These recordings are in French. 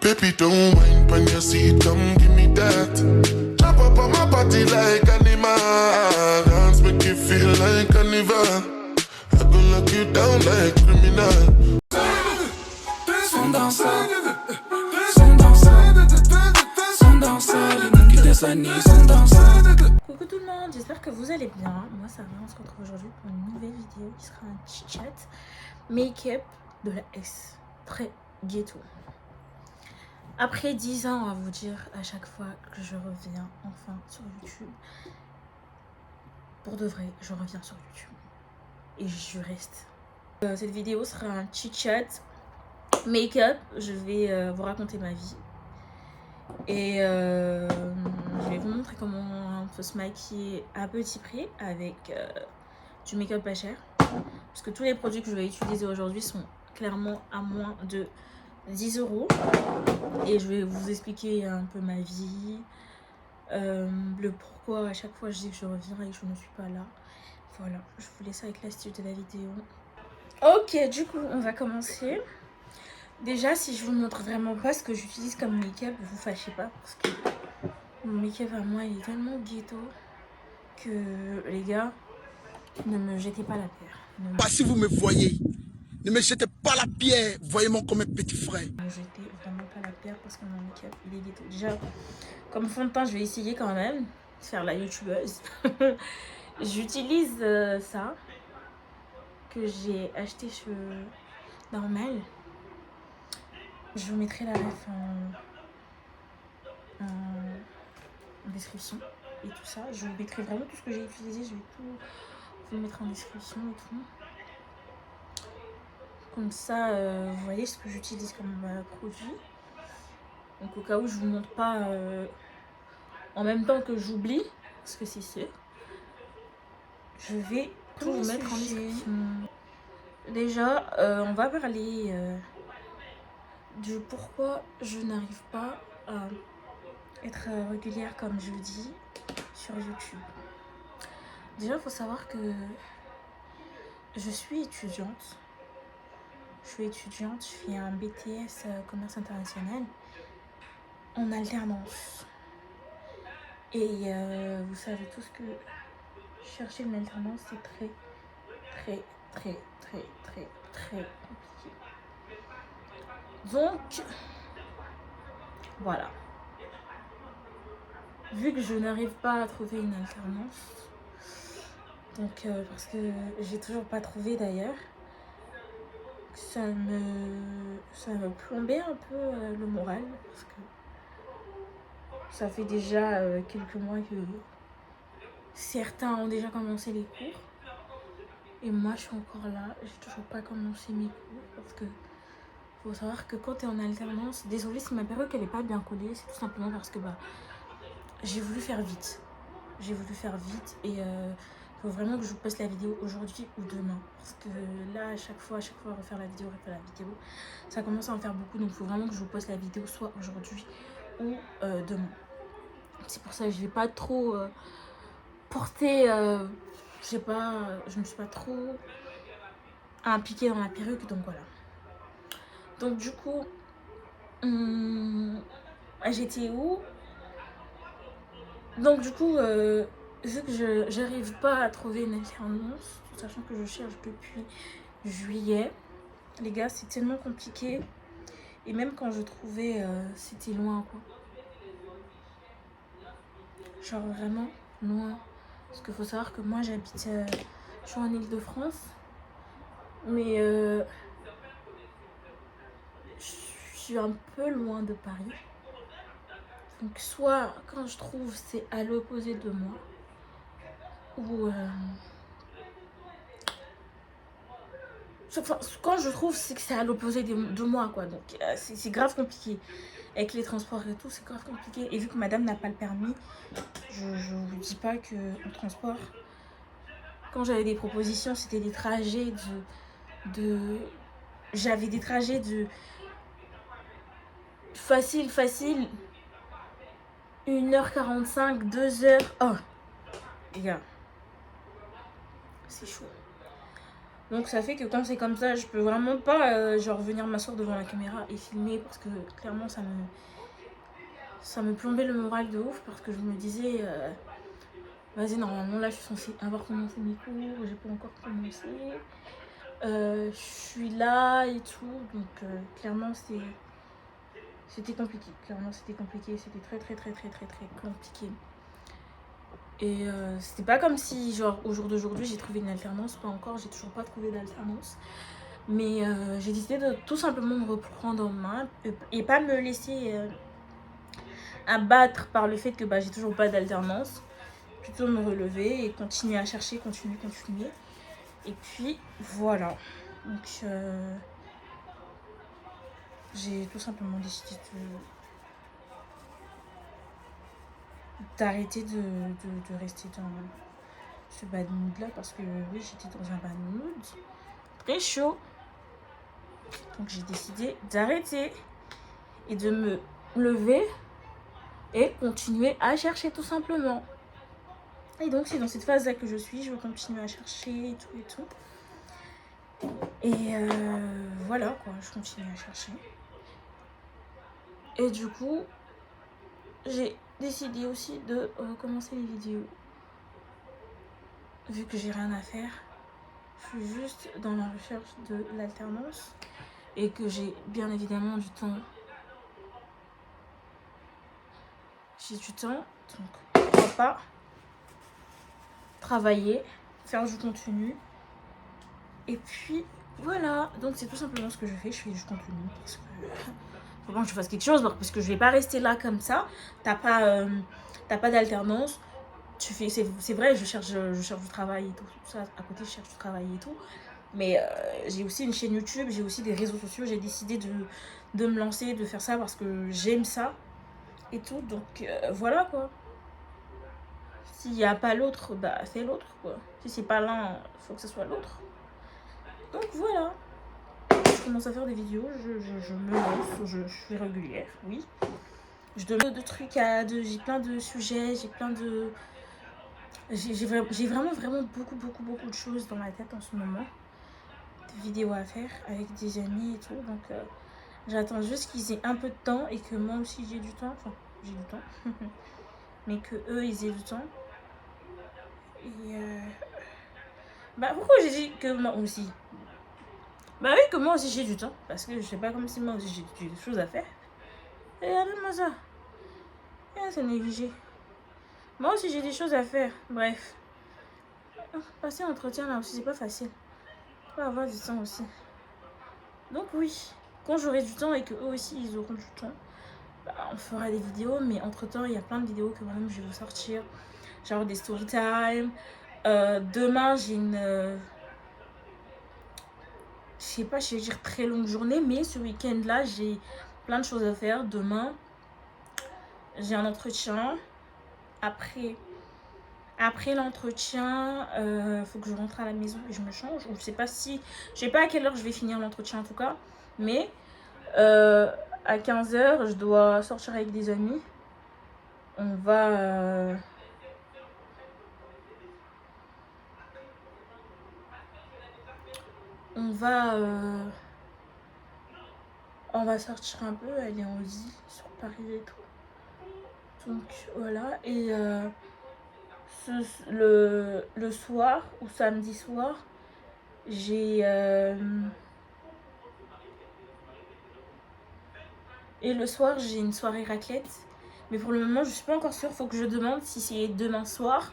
Baby, don't mind when you see it, come give me that. Chop up on my body like animal. Dance make you feel like carnival. I go lock you down like criminal. Coucou tout le monde, j'espère que vous allez bien. Moi ça va, on se retrouve aujourd'hui pour une nouvelle vidéo qui sera un chit-chat make-up de la S. Très ghetto. Après 10 ans à vous dire à chaque fois que je reviens enfin sur YouTube. Pour de vrai, je reviens sur YouTube. Et je reste. Cette vidéo sera un chit-chat make-up. Je vais vous raconter ma vie. Et je vais vous montrer comment on peut se maquiller à petit prix avec du make-up pas cher. Parce que tous les produits que je vais utiliser aujourd'hui sont clairement à moins de 10 €. Et je vais vous expliquer un peu ma vie, le pourquoi à chaque fois je dis que je reviens et que je ne suis pas là. Voilà, je vous laisse avec l'astuce de la vidéo. Ok, du coup, on va commencer. Déjà, si je vous montre vraiment pas ce que j'utilise comme make-up, vous fâchez pas parce que mon make-up à moi il est tellement ghetto que les gars, ne me jetez pas la pierre. Pas si vous me voyez, ne me jetez pas la pierre, voyez-moi comme un petit frère. Ne me jetez vraiment pas la pierre parce que mon make-up il est ghetto. Déjà, comme fond de teint, je vais essayer quand même de faire la youtubeuse. J'utilise ça que j'ai acheté chez Normal. Je vous mettrai la ref en description et tout ça. Je vous mettrai vraiment tout ce que j'ai utilisé. Je vais tout vous mettre en description et tout. Comme ça, vous voyez ce que j'utilise comme produit. Donc au cas où je vous montre pas en même temps que j'oublie, parce que c'est sûr, je vais tout vous mettre en description. Déjà, on va parler du pourquoi je n'arrive pas à être régulière comme je dis sur YouTube. Déjà, il faut savoir que je suis étudiante. Je fais un BTS commerce international en alternance. Et vous savez tous que chercher une alternance, c'est très compliqué. Donc, voilà. Vu que je n'arrive pas à trouver une alternance, donc parce que j'ai toujours pas trouvé d'ailleurs, ça me plombait un peu le moral parce que ça fait déjà quelques mois que certains ont déjà commencé les cours et moi je suis encore là, j'ai toujours pas commencé mes cours parce que faut savoir que quand tu es en alternance, désolée si ma perruque elle est pas bien collée, c'est tout simplement parce que j'ai voulu faire vite. Et faut vraiment que je vous poste la vidéo aujourd'hui ou demain. Parce que là, à chaque fois, refaire la vidéo, ça commence à en faire beaucoup. Donc il faut vraiment que je vous poste la vidéo soit aujourd'hui ou demain. C'est pour ça que je n'ai pas trop porté, je sais pas, je me suis pas trop impliquée dans la perruque. Donc voilà. Donc du coup, j'étais où? Donc du coup, vu que j'arrive pas à trouver une alternance, sachant que je cherche depuis juillet, les gars, c'est tellement compliqué. Et même quand je trouvais, c'était loin, quoi. Genre vraiment loin. Parce qu'il faut savoir que moi, j'habite, je suis en Île-de-France. Mais je suis un peu loin de Paris. Donc soit quand je trouve c'est à l'opposé de moi ou quand je trouve c'est que c'est à l'opposé de moi quoi. Donc c'est grave compliqué avec les transports et tout, c'est grave compliqué. Et vu que madame n'a pas le permis, je vous dis pas que en transport, quand j'avais des propositions, c'était des trajets j'avais des trajets de facile 1h45, 2h. Oh, les gars, c'est chaud. Donc ça fait que quand c'est comme ça, je peux vraiment pas genre venir m'asseoir devant la caméra et filmer parce que clairement ça me plombait le moral de ouf parce que je me disais vas-y, normalement là je suis censée avoir commencé mes cours, j'ai pas encore commencé. Je suis là et tout, donc clairement c'était compliqué. Clairement c'était compliqué, c'était très compliqué. Et c'était pas comme si genre au jour d'aujourd'hui j'ai trouvé une alternance, pas encore, j'ai toujours pas trouvé d'alternance. Mais j'ai décidé de tout simplement me reprendre en main et pas me laisser abattre par le fait que j'ai toujours pas d'alternance. Plutôt me relever et continuer à chercher, continuer. Et puis voilà. Donc j'ai tout simplement décidé d'arrêter de rester dans ce bad mood là parce que oui, j'étais dans un bad mood très chaud. Donc j'ai décidé d'arrêter et de me lever et continuer à chercher tout simplement. Et donc c'est dans cette phase là que je suis, je veux continuer à chercher et tout. Et voilà quoi, je continue à chercher. Et du coup, j'ai décidé aussi de recommencer les vidéos. Vu que j'ai rien à faire, je suis juste dans la recherche de l'alternance et que j'ai bien évidemment du temps. J'ai du temps, donc pourquoi pas travailler, faire du contenu. Et puis voilà, donc c'est tout simplement ce que je fais du contenu parce que faut vraiment que je fasse quelque chose parce que je vais pas rester là comme ça. T'as pas d'alternance. Tu fais, c'est vrai, je cherche du travail et tout ça à côté, je cherche du travail et tout. Mais j'ai aussi une chaîne YouTube, j'ai aussi des réseaux sociaux. J'ai décidé de me lancer, de faire ça parce que j'aime ça et tout. Donc voilà quoi. S'il n'y a pas l'autre, c'est l'autre quoi. Si c'est pas l'un, il faut que ce soit l'autre. Donc voilà. Je commence à faire des vidéos, je me lance, je suis régulière, oui. Je demande de trucs j'ai plein de sujets, j'ai vraiment beaucoup de choses dans ma tête en ce moment. Des vidéos à faire avec des amis et tout. Donc j'attends juste qu'ils aient un peu de temps et que moi aussi j'ai du temps. Enfin, j'ai du temps. Mais que eux ils aient du temps. Et pourquoi j'ai dit que moi aussi? Oui, que moi aussi j'ai du temps. Parce que je sais pas comme si moi aussi j'ai des choses à faire. Regardez-moi ça. C'est négligé. Moi aussi j'ai des choses à faire. Bref. Passer l'entretien là aussi c'est pas facile. Faut avoir du temps aussi. Donc oui, quand j'aurai du temps et que eux aussi ils auront du temps, on fera des vidéos. Mais entre temps il y a plein de vidéos que moi-même je vais vous sortir. Genre des story time. Demain j'ai une... je sais pas, je vais dire très longue journée. Mais ce week-end là j'ai plein de choses à faire. Demain j'ai un entretien. Après l'entretien, faut que je rentre à la maison et je me change. Je sais pas à quelle heure je vais finir l'entretien en tout cas. Mais à 15h, je dois sortir avec des amis. On va... on va sortir un peu, aller en ville sur Paris et tout. Donc voilà. Et le soir ou samedi soir, j'ai... et le soir, j'ai une soirée raclette. Mais pour le moment, je suis pas encore sûre. Faut que je demande si c'est demain soir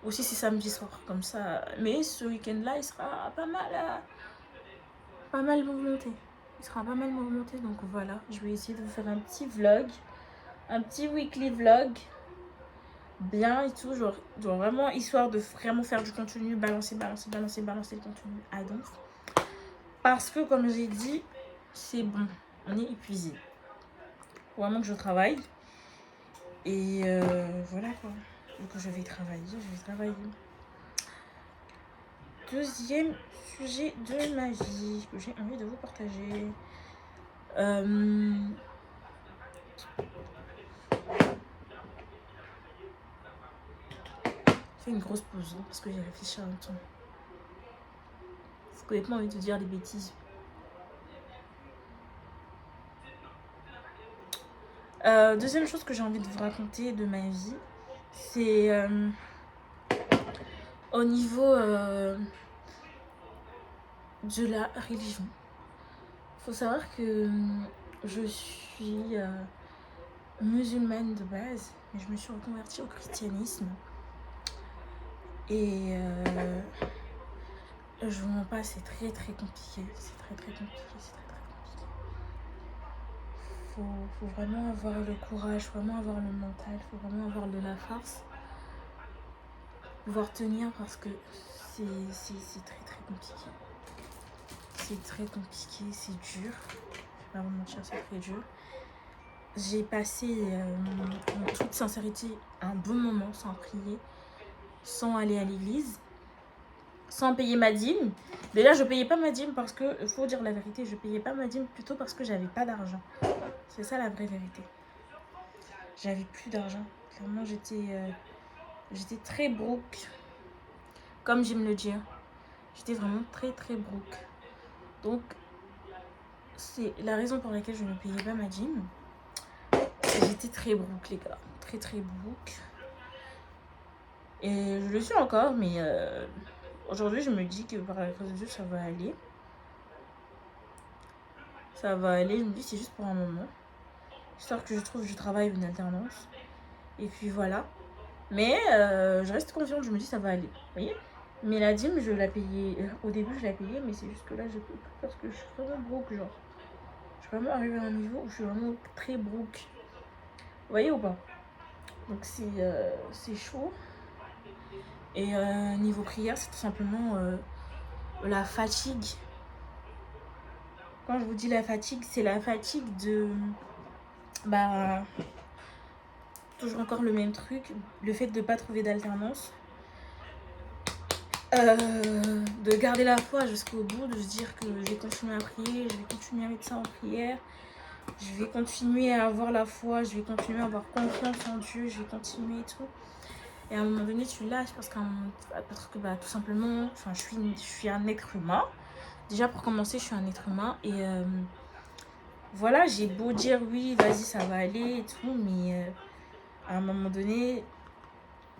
ou si c'est samedi soir. Comme ça. Mais ce week-end-là, il sera pas mal mouvementé. Donc voilà, je vais essayer de vous faire un petit vlog. Un petit weekly vlog. Bien et tout. Genre vraiment, histoire de vraiment faire du contenu. Balancer le contenu à donf. Parce que comme j'ai dit, c'est bon. On est épuisé. Vraiment que je travaille. Et voilà quoi. Donc je vais travailler. Deuxième sujet de ma vie que j'ai envie de vous partager. Fais une grosse pause parce que j'ai réfléchi à un temps. Parce que j'ai pas envie de dire des bêtises. Deuxième chose que j'ai envie de vous raconter de ma vie, c'est au niveau de la religion. Faut savoir que je suis musulmane de base, mais je me suis reconvertie au christianisme. Et je vous mens pas, c'est très très compliqué. C'est très très compliqué. Faut vraiment avoir le courage, faut vraiment avoir le mental, faut vraiment avoir de la force. Pouvoir tenir parce que c'est très très compliqué. C'est très compliqué, c'est dur. Je vais pas vous mentir, c'est très dur. J'ai passé, en toute sincérité, un bon moment sans prier, sans aller à l'église, sans payer ma dîme. Déjà, je payais pas ma dîme parce que, il faut dire la vérité, je payais pas ma dîme plutôt parce que j'avais pas d'argent. C'est ça la vraie vérité. J'avais plus d'argent. Clairement, j'étais très broke. Comme j'aime le dire. J'étais vraiment très très broke. Donc, c'est la raison pour laquelle je ne payais pas ma dîme. J'étais très broke, les gars. Très très broke. Et je le suis encore, mais aujourd'hui, je me dis que par la grâce de Dieu, ça va aller. Ça va aller. Je me dis, c'est juste pour un moment. Histoire que je trouve du travail, une alternance. Et puis voilà. Mais je reste confiante, je me dis, ça va aller. Vous voyez? Mais la dîme, je la payais. Au début, je la payais, mais c'est juste que là, je peux plus parce que je suis vraiment broke, genre. Je suis vraiment arrivée à un niveau où je suis vraiment très broke. Vous voyez ou pas? Donc c'est chaud. Et niveau prière, c'est tout simplement la fatigue. Quand je vous dis la fatigue, c'est la fatigue de... Bah... Toujours encore le même truc. Le fait de ne pas trouver d'alternance. De garder la foi jusqu'au bout. De se dire que je vais continuer à prier. Je vais continuer à mettre ça en prière. Je vais continuer à avoir la foi. Je vais continuer à avoir confiance en Dieu. Je vais continuer et tout. Et à un moment donné, tu lâches parce que bah, tout simplement, je suis un être humain. Déjà, pour commencer, je suis un être humain. Et voilà, j'ai beau dire oui, vas-y, ça va aller et tout. Mais à un moment donné,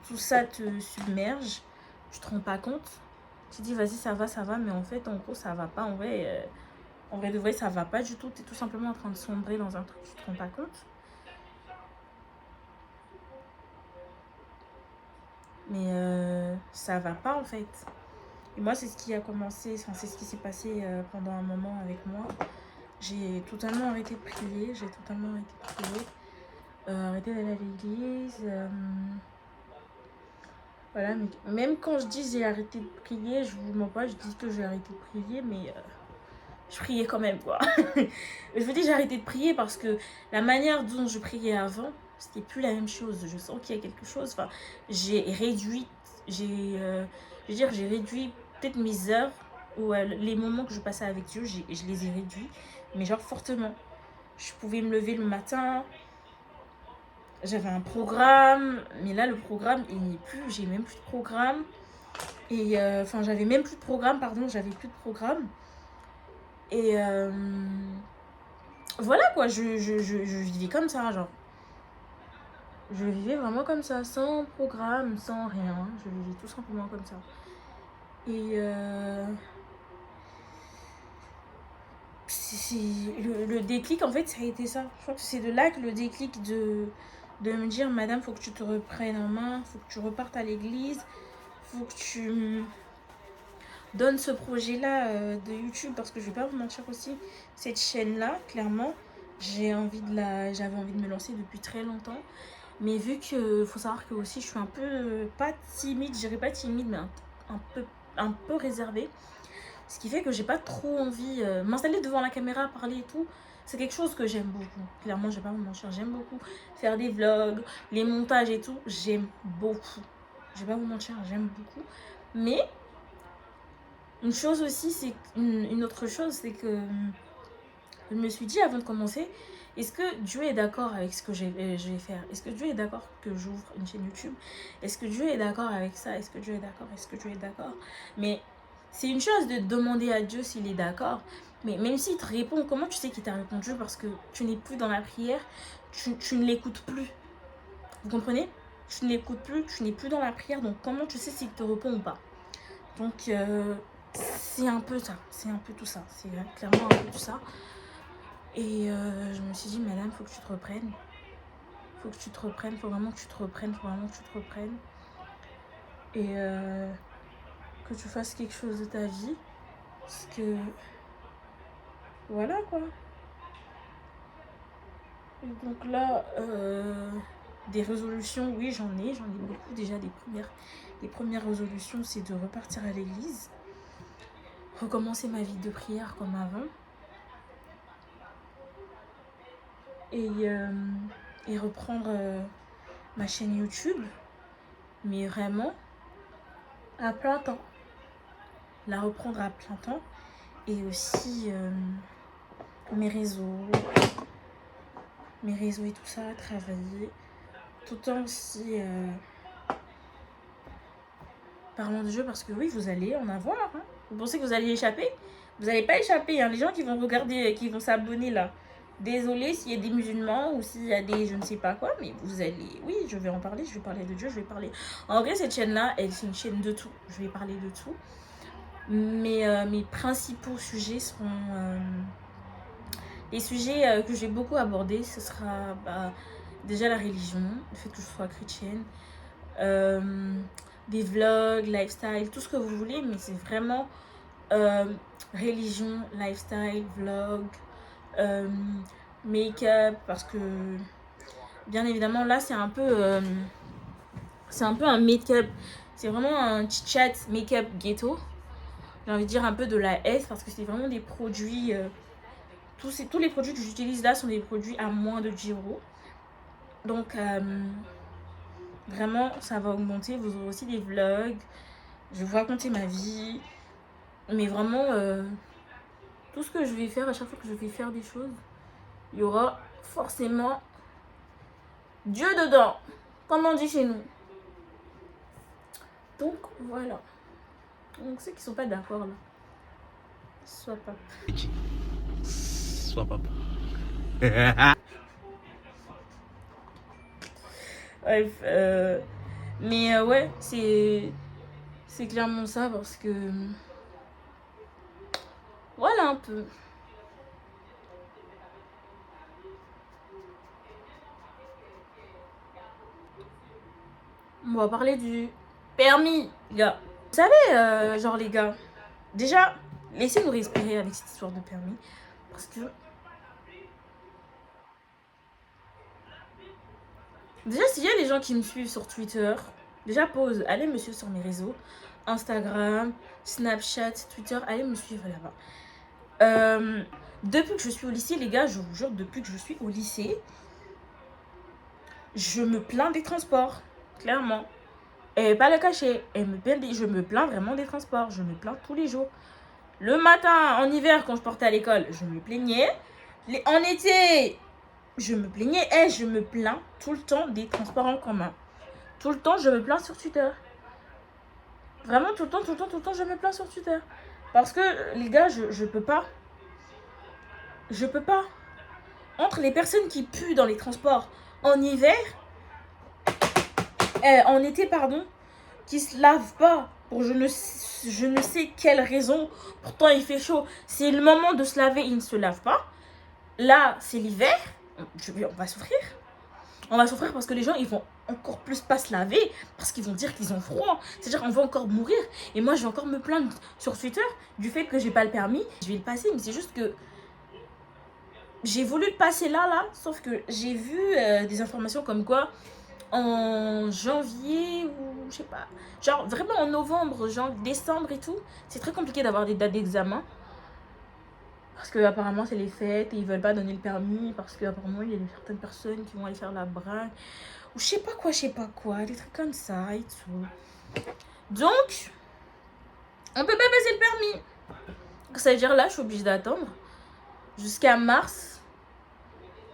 tout ça te submerge. Tu te rends pas compte. Tu dis, vas-y, ça va. Mais en fait, en gros, ça va pas. En vrai de vrai, ça va pas du tout. Tu es tout simplement en train de sombrer dans un truc. Tu te rends pas compte. Mais ça va pas en fait. Et moi, c'est ce qui a commencé, c'est ce qui s'est passé pendant un moment avec moi. J'ai totalement arrêté de prier, arrêté d'aller à l'église. Voilà, mais même quand je dis j'ai arrêté de prier, je vous mens pas, je dis que j'ai arrêté de prier, mais je priais quand même, quoi. Je vous dis j'ai arrêté de prier parce que la manière dont je priais avant, c'était plus la même chose. Je sens qu'il y a quelque chose. Enfin, j'ai réduit peut-être mes heures ou les moments que je passais avec Dieu, je les ai réduits, mais genre fortement. Je pouvais me lever le matin, j'avais un programme, mais là le programme il n'y est plus, j'ai même plus de programme. Et j'avais même plus de programme, j'avais plus de programme. Et voilà quoi, je vivais comme ça, genre. Je vivais vraiment comme ça, sans programme, sans rien. Je vivais tout simplement comme ça. Et le déclic, en fait, ça a été ça. Je crois que c'est de là que le déclic de me dire, madame, faut que tu te reprennes en main, faut que tu repartes à l'église, faut que tu donnes ce projet-là de YouTube, parce que je vais pas vous mentir aussi, cette chaîne-là, clairement, j'avais envie de me lancer depuis très longtemps. Mais vu que faut savoir que aussi je suis un peu pas timide, je dirais pas timide, mais un peu réservée. Ce qui fait que j'ai pas trop envie m'installer devant la caméra, parler et tout. C'est quelque chose que j'aime beaucoup. Clairement, je vais pas vous mentir, j'aime beaucoup faire des vlogs, les montages et tout. J'aime beaucoup. Je vais pas vous mentir, j'aime beaucoup. Mais une chose aussi, c'est une autre chose, c'est que je me suis dit avant de commencer, est-ce que Dieu est d'accord avec ce que je vais faire? Est-ce que Dieu est d'accord que j'ouvre une chaîne YouTube? Est-ce que Dieu est d'accord avec ça? Est-ce que Dieu est d'accord? Mais c'est une chose de demander à Dieu s'il est d'accord. Mais même s'il te répond, comment tu sais qu'il t'a répondu? Parce que tu n'es plus dans la prière, tu ne l'écoutes plus. Vous comprenez? Tu ne l'écoutes plus, tu n'es plus dans la prière, donc comment tu sais s'il te répond ou pas? Donc, c'est un peu ça, c'est un peu tout ça, c'est clairement un peu tout ça. Et je me suis dit, madame, faut que tu te reprennes. Faut que tu te reprennes, faut vraiment que tu te reprennes, faut vraiment que tu te reprennes. Et que tu fasses quelque chose de ta vie. Parce que, voilà quoi. Et donc là, des résolutions, oui, j'en ai beaucoup déjà. Les premières résolutions, c'est de repartir à l'église, recommencer ma vie de prière comme avant, et reprendre ma chaîne YouTube, mais vraiment à plein temps, la reprendre à plein temps, et aussi mes réseaux et tout ça, travailler, tout en aussi parlant de jeu, parce que oui, vous allez en avoir, hein. Vous pensez que vous allez échapper? Vous n'allez pas échapper, hein. Les gens qui vont regarder, qui vont s'abonner là, désolé s'il y a des musulmans ou s'il y a des je ne sais pas quoi, mais vous allez, oui, je vais en parler, je vais parler de Dieu, je vais parler, en vrai cette chaîne là, c'est une chaîne de tout, je vais parler de tout, mais mes principaux sujets seront les sujets que j'ai beaucoup abordés. Ce sera déjà la religion, le fait que je sois chrétienne, des vlogs, lifestyle, tout ce que vous voulez, mais c'est vraiment religion, lifestyle, vlog, make-up, parce que bien évidemment là c'est un peu un make-up, c'est vraiment un chit-chat make-up ghetto, j'ai envie de dire un peu de la S, parce que c'est vraiment des produits, tous les produits que j'utilise là sont des produits à moins de 10 €. Donc vraiment ça va augmenter, vous aurez aussi des vlogs, je vais vous raconter ma vie, mais vraiment tout ce que je vais faire, à chaque fois que je vais faire des choses, il y aura forcément Dieu dedans, comme on dit chez nous. Donc voilà. Donc ceux qui sont pas d'accord là, sois pas. Sois papa. Bref, mais ouais, c'est clairement ça, parce que voilà un peu. On va parler du permis, les gars. Vous savez, genre les gars, déjà, laissez-nous respirer avec cette histoire de permis, parce que déjà, s'il y a des gens qui me suivent sur Twitter, déjà pause, allez me suivre sur mes réseaux, Instagram, Snapchat, Twitter, allez me suivre là-bas. Depuis que je suis au lycée, les gars, je vous jure, depuis que je suis au lycée, je me plains des transports, clairement. Et pas le cacher, je me plains vraiment des transports, je me plains tous les jours. Le matin, en hiver, quand je portais à l'école, je me plaignais. En été, je me plaignais. Et je me plains tout le temps des transports en commun. Tout le temps, je me plains sur Twitter. Vraiment, tout le temps, je me plains sur Twitter. Parce que, les gars, je peux pas. Je peux pas. Entre les personnes qui puent dans les transports en hiver, en été, pardon, qui se lavent pas pour je ne sais quelle raison, pourtant il fait chaud, c'est le moment de se laver, ils ne se lavent pas. Là, c'est l'hiver, on va souffrir. On va souffrir parce que les gens, ils vont encore plus pas se laver, parce qu'ils vont dire qu'ils ont froid. C'est-à-dire qu'on va encore mourir. Et moi, je vais encore me plaindre sur Twitter du fait que j'ai pas le permis. Je vais le passer, mais c'est juste que j'ai voulu le passer là, sauf que j'ai vu des informations comme quoi en janvier ou je sais pas, genre vraiment en novembre, genre décembre et tout, c'est très compliqué d'avoir des dates d'examen, parce que apparemment c'est les fêtes et ils veulent pas donner le permis, parce que apparemment il y a certaines personnes qui vont aller faire la bringue ou je sais pas quoi, des trucs comme ça et tout. Donc on peut pas passer le permis, ça veut dire là je suis obligée d'attendre jusqu'à mars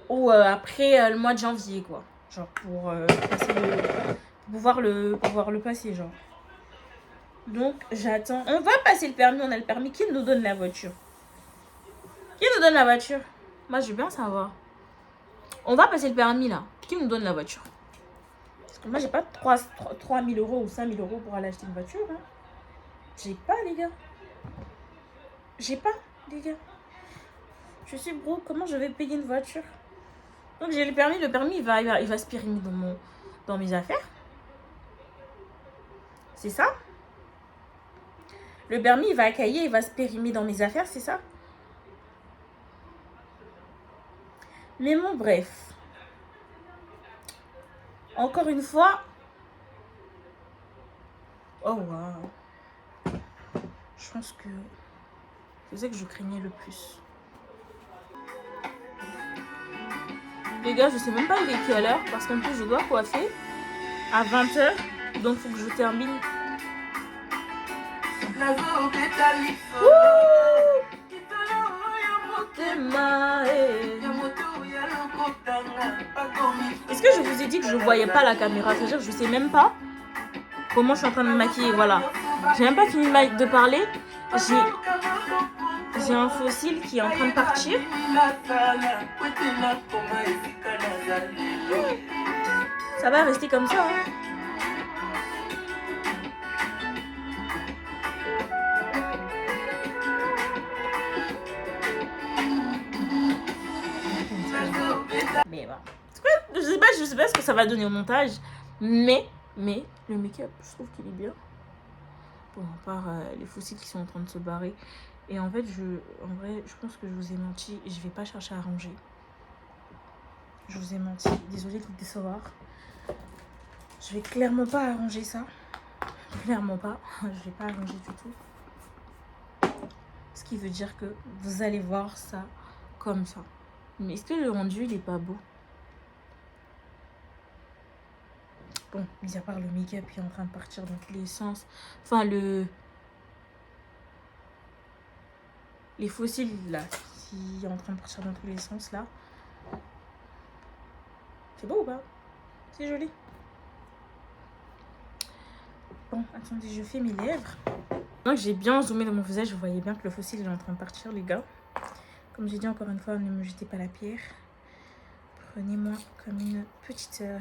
ou après le mois de janvier quoi, genre pour passer pouvoir le passer, genre. Donc, j'attends. On va passer le permis, on a le permis. Qui nous donne la voiture? Qui nous donne la voiture? Moi, je veux bien savoir. On va passer le permis, là. Qui nous donne la voiture? Parce que moi, j'ai pas 3 000 euros ou 5 000 euros pour aller acheter une voiture. Hein. J'ai pas, les gars. J'ai pas, les gars. Je suis broke. Comment je vais payer une voiture? Donc, j'ai le permis. Le permis, il va se périmer dans mes affaires. C'est ça? Le permis, il va cahier, il va se périmer dans mes affaires, c'est ça? Mais bon, bref. Encore une fois. Oh, waouh. Je pense que c'est ça que je craignais le plus. Les gars, je sais même pas il est quelle heure, parce qu'en plus, je dois coiffer à 20h. Donc, il faut que je termine. Est-ce que je vous ai dit que je voyais pas la caméra? C'est-à-dire que je sais même pas comment je suis en train de me maquiller. Voilà. J'ai même pas fini de parler. J'ai un fossile qui est en train de partir. Ça va rester comme ça. Hein. Mais bon. Je sais pas ce que ça va donner au montage. Mais le make-up, je trouve qu'il est bien. Bon, à part les fossiles qui sont en train de se barrer. Et en fait, en vrai, je pense que je vous ai menti. Et je vais pas chercher à ranger. Je vous ai menti. Désolée de vous décevoir. Je vais clairement pas arranger ça. Clairement pas. Je vais pas arranger du tout. Ce qui veut dire que vous allez voir ça comme ça. Mais est-ce que le rendu, il est pas beau? Bon, mis à part le make-up qui est en train de partir dans tous les sens. Enfin, les fossiles, là, qui est en train de partir dans tous les sens, là. C'est beau ou pas? C'est joli. Bon, attendez, je fais mes lèvres. Donc, j'ai bien zoomé dans mon visage. Vous voyez bien que le fossile est en train de partir, les gars. Comme j'ai dit encore une fois, ne me jetez pas la pierre. Prenez-moi comme une petite sœur.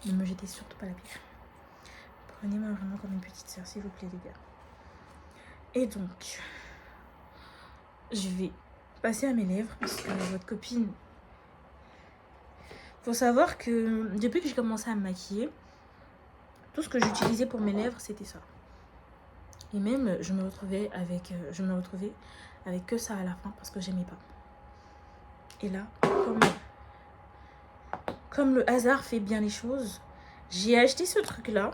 Ne me jetez surtout pas la pierre. Prenez-moi vraiment comme une petite sœur, s'il vous plaît, les gars. Et donc, je vais passer à mes lèvres parce que votre copine... Faut savoir que depuis que j'ai commencé à me maquiller, tout ce que j'utilisais pour mes lèvres, c'était ça. Et même, je me retrouvais avec que ça à la fin parce que j'aimais pas. Et là, comme le hasard fait bien les choses, j'ai acheté ce truc-là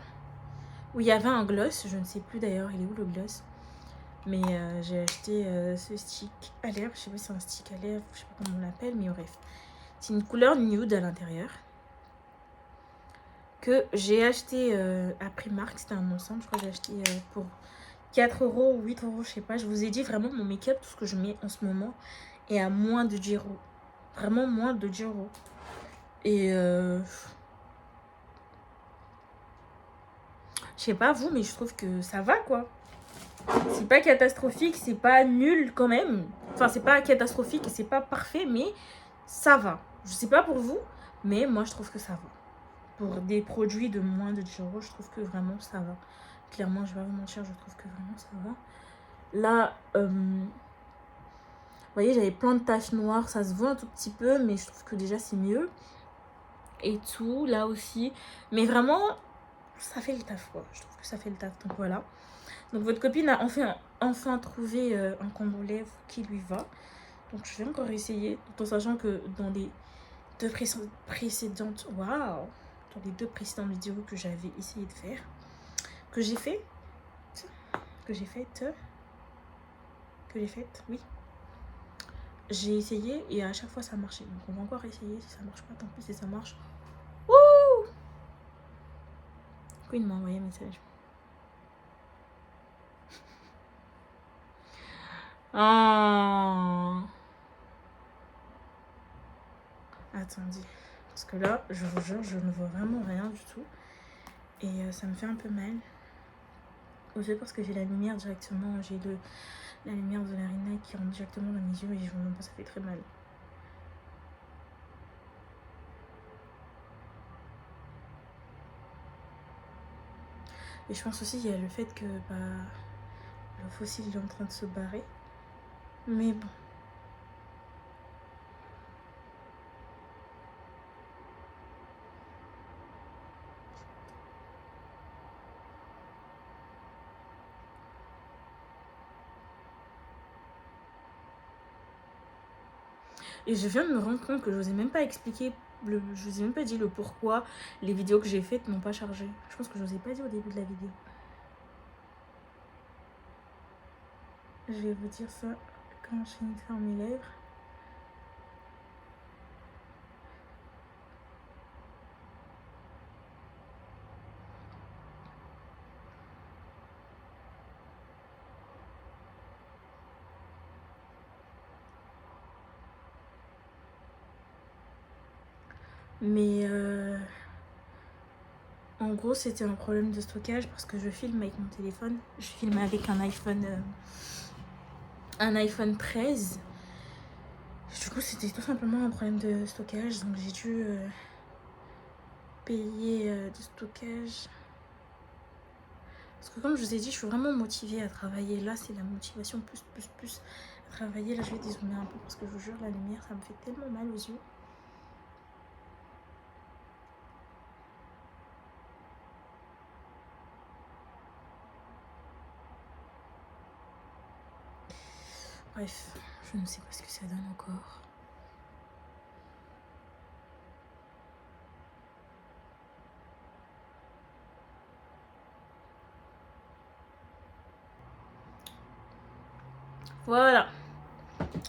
où il y avait un gloss. Je ne sais plus d'ailleurs, il est où le gloss? Mais j'ai acheté ce stick à lèvres. Je sais pas si c'est un stick à lèvres, je sais pas comment on l'appelle, mais bref. C'est une couleur nude à l'intérieur. Que j'ai acheté à Primark. C'était un ensemble, je crois que j'ai acheté pour 4 euros ou 8 euros, je sais pas. Je vous ai dit vraiment mon make-up, tout ce que je mets en ce moment est à moins de 10 euros. Vraiment moins de 10 euros. Et je sais pas vous, mais je trouve que ça va quoi. C'est pas catastrophique, c'est pas nul quand même. Enfin, c'est pas catastrophique et c'est pas parfait, mais ça va. Je sais pas pour vous, mais moi je trouve que ça va. Pour des produits de moins de 10 euros, je trouve que vraiment ça va. Clairement, je vais pas vous mentir, je trouve que vraiment ça va. Là, vous voyez, j'avais plein de taches noires, ça se voit un tout petit peu, mais je trouve que déjà c'est mieux. Et tout, là aussi. Mais vraiment, ça fait le taf, quoi. Je trouve que ça fait le taf, donc voilà. Donc votre copine a enfin trouvé un combo lèvres qui lui va. Donc je vais encore essayer, tout en sachant que dans les deux précédentes... Waouh! Dans les deux précédentes vidéos que j'avais essayé de faire, que j'ai faites, oui. J'ai essayé et à chaque fois ça marchait. Donc on va encore essayer. Si ça marche pas, tant pis. Si ça marche... Wouh! Queen m'a envoyé un message. Oh. Attendez. Parce que là, je vous jure, je ne vois vraiment rien du tout. Et ça me fait un peu mal. aux yeux parce que j'ai la lumière directement, j'ai la lumière de la Ring Light qui rentre directement dans mes yeux et je vois même pas, ça fait très mal. Et je pense aussi qu'il y a le fait que le fossile il est en train de se barrer. Mais bon. Et je viens de me rendre compte que je vous ai même pas expliqué, je vous ai même pas dit le pourquoi les vidéos que j'ai faites n'ont pas chargé. Je pense que je vous ai pas dit au début de la vidéo. Je vais vous dire ça quand je finis de faire mes lèvres. Mais en gros, c'était un problème de stockage parce que je filme avec mon téléphone. Je filme avec un iPhone 13. Du coup, c'était tout simplement un problème de stockage. Donc, j'ai dû payer du stockage. Parce que comme je vous ai dit, je suis vraiment motivée à travailler. Là, c'est la motivation plus à travailler. Là, je vais dézoomer un peu parce que je vous jure, la lumière, ça me fait tellement mal aux yeux. Bref, je ne sais pas ce que ça donne encore. Voilà.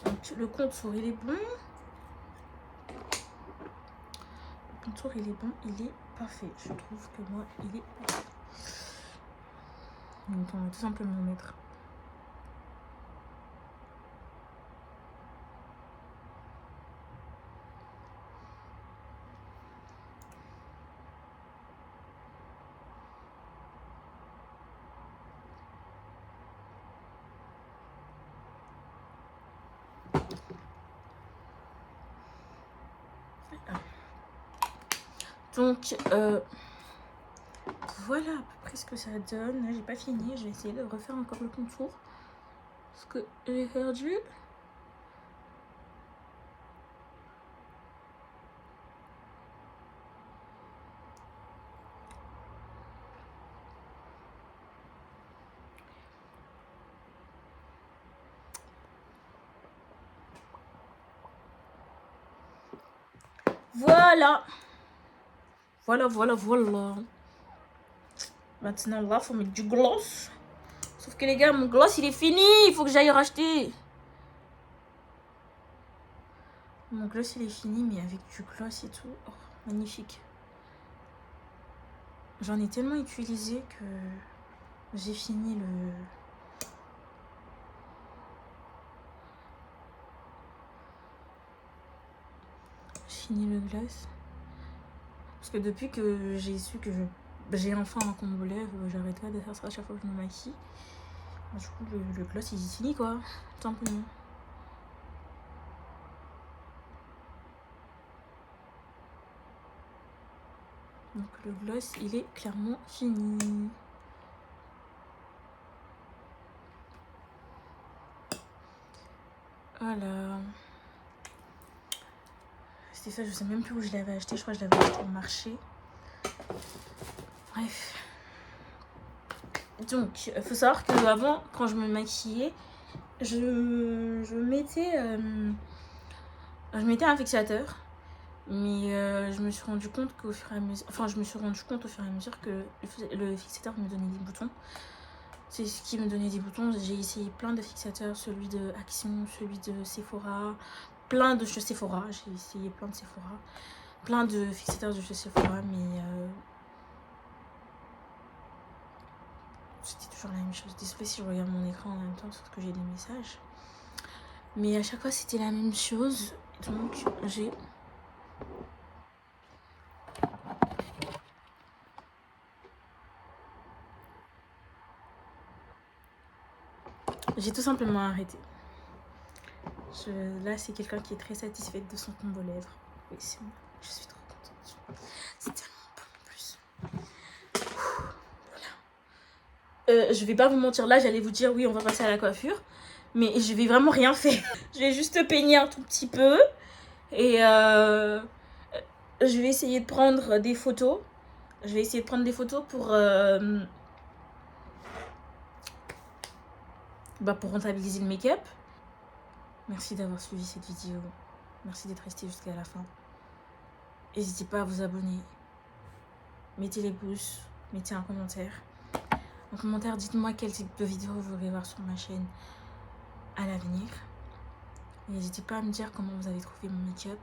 Donc, le contour, il est bon. Le contour, il est bon. Il est parfait. Je trouve que moi, il est parfait. Donc, on va tout simplement mettre... Donc, voilà à peu près ce que ça donne. Là, j'ai pas fini. Je vais essayer de refaire encore le contour. Parce que j'ai perdu. Voilà. Voilà. Maintenant, là, faut mettre du gloss. Sauf que les gars, mon gloss, il est fini. Il faut que j'aille racheter. Mon gloss, il est fini, mais avec du gloss et tout. Oh, magnifique. J'en ai tellement utilisé que j'ai fini le gloss. Parce que depuis que j'ai su que j'ai enfin un combo lèvres, j'arrête pas de faire ça à chaque fois que je me maquille. Du coup, le gloss, il est fini, quoi. Tout simplement. Donc le gloss, il est clairement fini. Voilà. C'était ça, je sais même plus où je l'avais acheté. Je crois que je l'avais acheté au marché. Bref. Donc, il faut savoir qu'avant, quand je me maquillais, je mettais un fixateur. Mais je me suis rendu compte qu'au fur et à mesure... Enfin, je me suis rendu compte au fur et à mesure que le fixateur me donnait des boutons. C'est ce qui me donnait des boutons. J'ai essayé plein de fixateurs. Celui de Action, celui de Sephora. Plein de chez Sephora. J'ai essayé plein de Sephora. Plein de fixateurs de chez Sephora. Mais c'était toujours la même chose. Désolée si je regarde mon écran en même temps. Sauf que j'ai des messages. Mais à chaque fois, c'était la même chose. Donc, j'ai... J'ai tout simplement arrêté. Là, c'est quelqu'un qui est très satisfaite de son combo lèvres. Oui, c'est moi. Je suis trop contente. C'est tellement bon en plus. Voilà. Je vais pas vous mentir, là, j'allais vous dire oui, on va passer à la coiffure. Mais je vais vraiment rien faire. Je vais juste peigner un tout petit peu. Et je vais essayer de prendre des photos. Je vais essayer de prendre des photos pour rentabiliser le make-up. Merci d'avoir suivi cette vidéo. Merci d'être resté jusqu'à la fin. N'hésitez pas à vous abonner. Mettez les pouces. Mettez un commentaire. En commentaire, dites-moi quel type de vidéo vous voulez voir sur ma chaîne à l'avenir. N'hésitez pas à me dire comment vous avez trouvé mon make-up.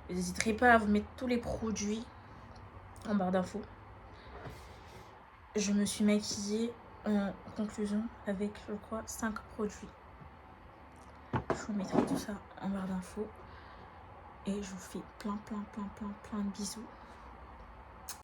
N'hésiterez pas à vous mettre tous les produits en barre d'infos. Je me suis maquillée en conclusion avec, je crois, 5 produits. Je vous mettrai tout ça en barre d'infos. Et je vous fais plein de bisous.